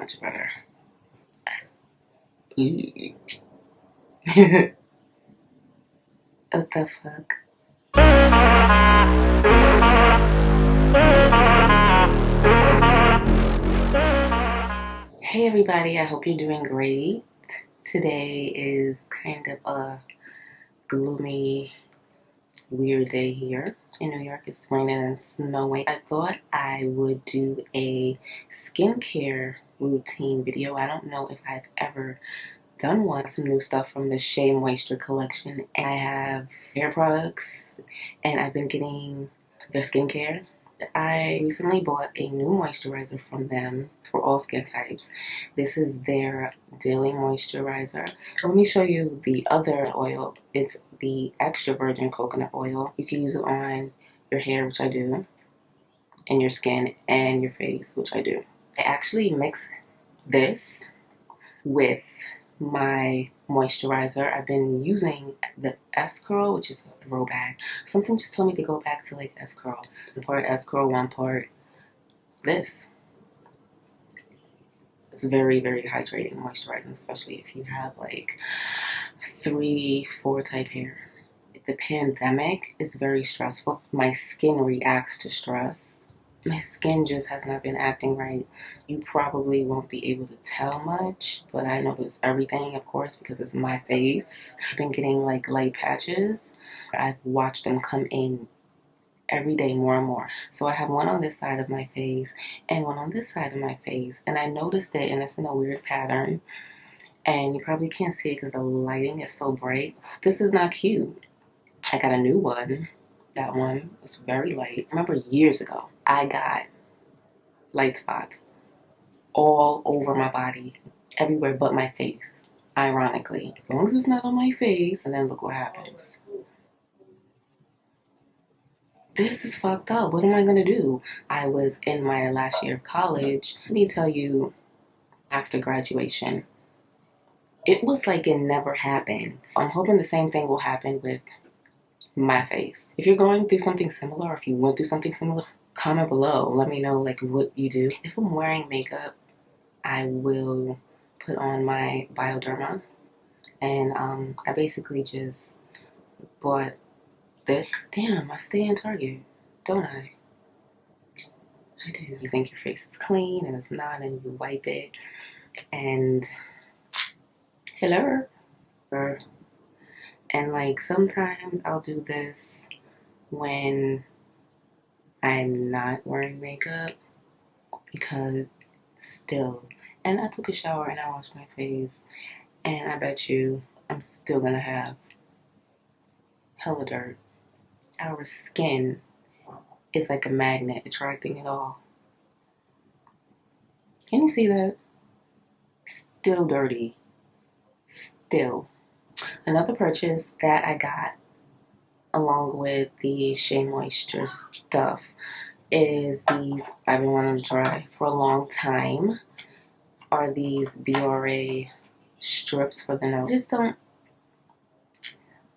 much better. What the fuck? Hey everybody, I hope you're doing great. Today is kind of a gloomy, weird day here in New York. It's raining and snowing. I thought I would do a skincare routine video. I don't know if I've ever done one. Some new stuff from the Shea Moisture collection. And I have hair products and I've been getting their skincare. I recently bought a new moisturizer from them for all skin types. This is their daily moisturizer. Let me show you the other oil. It's the extra virgin coconut oil. You can use it on your hair, which I do, and your skin and your face, which I do. I actually mix this with my moisturizer. I've been using the S-Curl, which is a throwback. Something just told me to go back to like S-Curl. One part S-Curl, one part this. It's very, very hydrating, moisturizing, especially if you have like 3-4 type hair. The pandemic is very stressful. My skin reacts to stress. My skin just has not been acting right. You probably won't be able to tell much, but I notice everything, of course, because it's my face. I've been getting like light patches. I've watched them come in every day more and more. So I have one on this side of my face and one on this side of my face. And I noticed it, and it's in a weird pattern. And you probably can't see it because the lighting is so bright. This is not cute. I got a new one. That one is very light. I remember years ago, I got light spots all over my body, everywhere but my face, ironically. As long as it's not on my face, and then look what happens. This is fucked up. What am I gonna do? I was in my last year of college. Let me tell you, after graduation, it was like it never happened. I'm hoping the same thing will happen with my face. If you're going through something similar, or if you went through something similar, comment below. Let me know like what you do. If I'm wearing makeup, I will put on my Bioderma, and I basically just bought this. Damn, I stay in Target, don't I? I do. You think your face is clean and it's not, and you wipe it, and hello. And like sometimes I'll do this when I'm not wearing makeup, because still, and I took a shower and I washed my face, and I bet you I'm still gonna have hella dirt. Our skin is like a magnet, attracting it all. Can you see that? Still dirty. Still. Another purchase that I got along with the Shea Moisture stuff is these. I've been wanting to try for a long time. Are these BRA strips for the nose. I just don't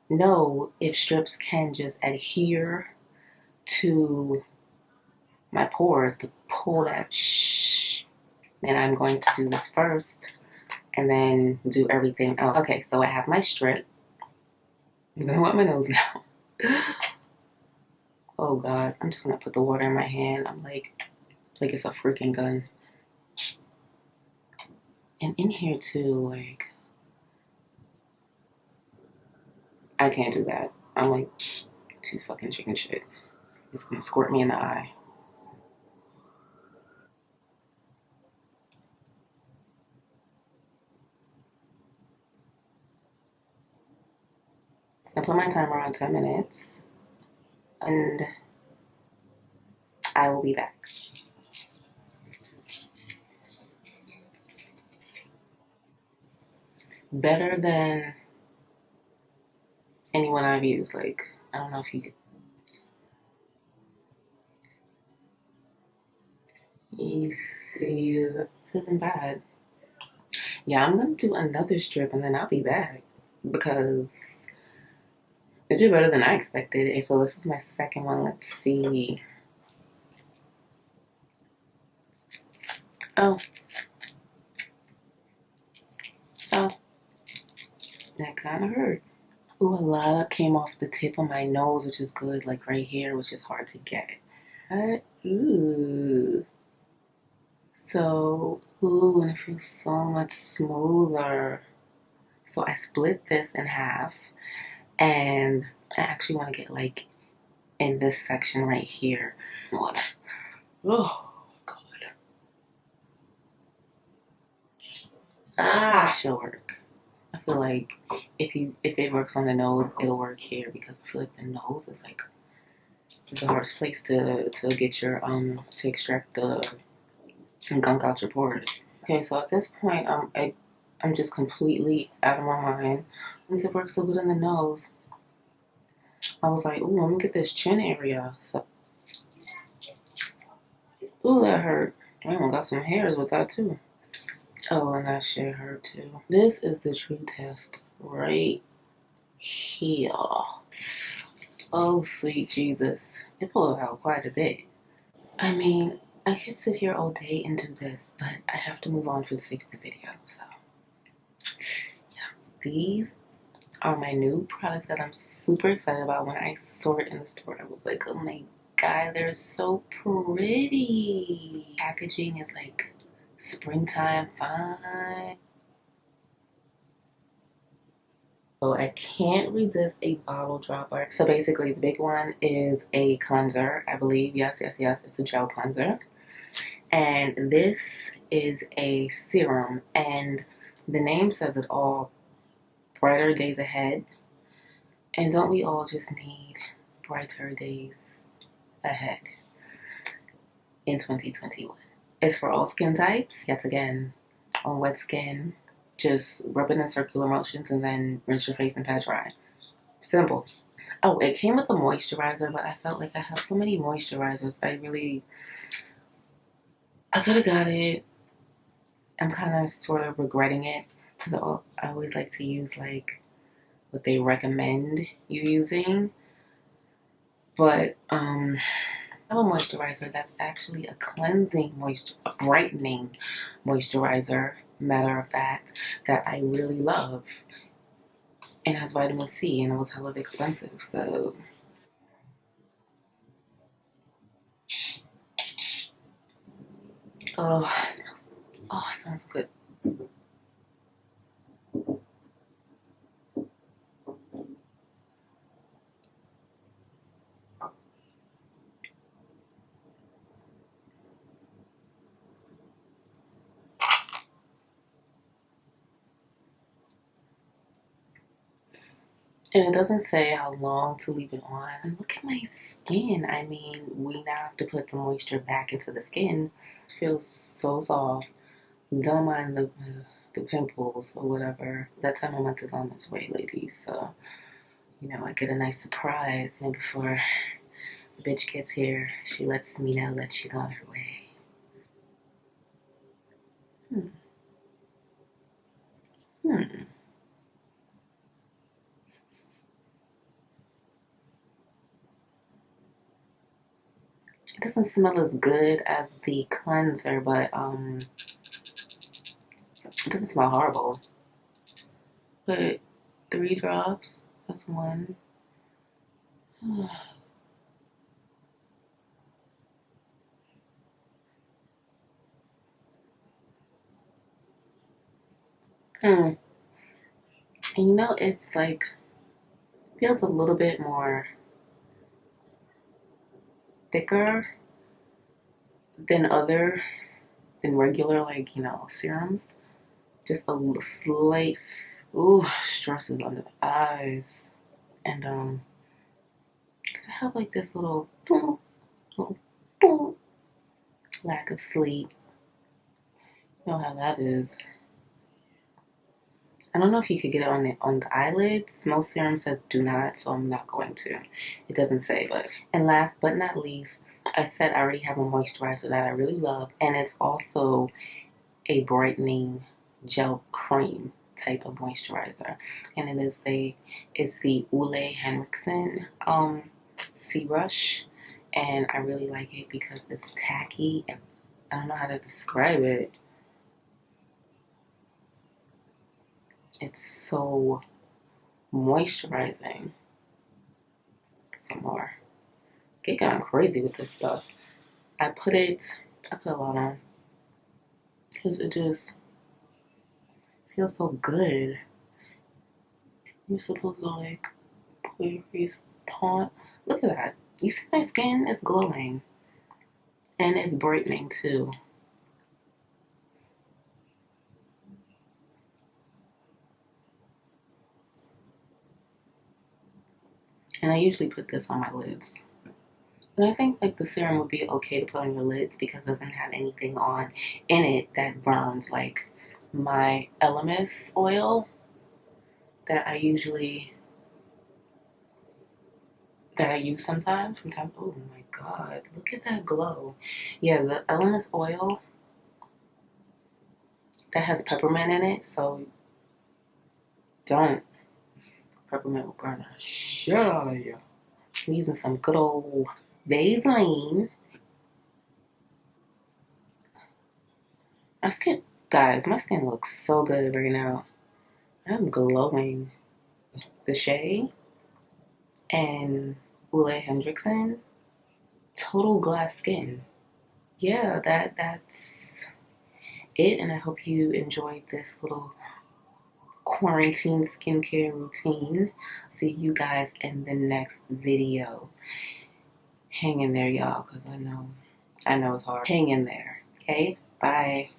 know if strips can just adhere to my pores to pull that and I'm going to do this first and then do everything else. Okay, so I have my strip. I'm gonna wipe my nose now. Oh God, I'm just gonna put the water in my hand. I'm like it's a freaking gun. And in here too, like, I can't do that. I'm like too fucking chicken shit. It's gonna squirt me in the eye. I put my timer on 10 minutes and I will be back. Better than anyone I've used. Like, I don't know if you could. You see, this isn't bad. Yeah, I'm gonna do another strip and then I'll be back because it did better than I expected. And so this is my second one. Let's see. Oh, and it kind of hurt. Ooh, a lot came off the tip of my nose, which is good, like right here, which is hard to get. Ooh. So, ooh, and it feels so much smoother. So I split this in half, and I actually want to get like in this section right here. What? Oh God. Should work. I feel like if it works on the nose, it'll work here because I feel like the nose is like the hardest place to get your to extract the gunk out your pores. Okay, so at this point, I'm just completely out of my mind. Since it works so good in the nose, I was like, ooh, let me get this chin area. So, ooh, that hurt. I even got some hairs with that too. Oh, and that shit hurt too. This is the true test right here. Oh, sweet Jesus. It pulled out quite a bit. I mean, I could sit here all day and do this, but I have to move on for the sake of the video. So, yeah. These are my new products that I'm super excited about. When I saw it in the store, I was like, oh my God, they're so pretty. Packaging is like springtime fine. So I can't resist a bottle dropper. So basically the big one is a cleanser, I believe. Yes, yes, yes. It's a gel cleanser. And this is a serum. And the name says it all. Brighter days ahead. And don't we all just need brighter days ahead in 2021? It's for all skin types. Yet again, on wet skin, just rub it in circular motions and then rinse your face and pat dry. Simple. Oh, it came with a moisturizer, but I felt like I have so many moisturizers. I could have got it. I'm kind of sort of regretting it because I always like to use like what they recommend you using. But I have a moisturizer that's actually a a brightening moisturizer, matter of fact, that I really love. And it has vitamin C and it was hella expensive, so. Oh, it smells good. And it doesn't say how long to leave it on. And look at my skin. I mean, we now have to put the moisture back into the skin. It feels so soft. Don't mind the pimples or whatever. That time of month is on its way, ladies. So, I get a nice surprise. And before the bitch gets here, she lets me know that she's on her way. Hmm. Hmm. It doesn't smell as good as the cleanser, but it doesn't smell horrible. But 3 drops, that's one. Hmm. And it's like, feels a little bit more thicker than than regular, like, serums. Just a slight, ooh, stresses under the eyes. And, because I have like this little, little lack of sleep. You know how that is. I don't know if you could get it on the eyelids. Most serum says do not, so I'm not going to. It doesn't say, but. And last but not least, I said I already have a moisturizer that I really love, and it's also a brightening gel cream type of moisturizer, and it's the Henriksen Sea Rush, and I really like it because it's tacky. I don't know how to describe it. It's so moisturizing some more. Get gone crazy with this stuff. I put a lot on because it just feels so good. You're supposed to like put your face taut. Look at that. You see my skin is glowing and it's brightening too. And I usually put this on my lids. And I think like the serum would be okay to put on your lids because it doesn't have anything on in it that burns, like my Elemis oil that I use sometimes from time. Oh my god, look at that glow. Yeah, the Elemis oil that has peppermint in it, so don't. Peppermint will burn the shit out of you. I'm using some good old Vaseline. My skin, guys, my skin looks so good right now. I'm glowing. The Shea and Henriksen, total glass skin. Yeah, that's it. And I hope you enjoyed this little quarantine skincare routine. See you guys in the next video. Hang in there, y'all, because I know it's hard. Hang in there. Okay? Bye.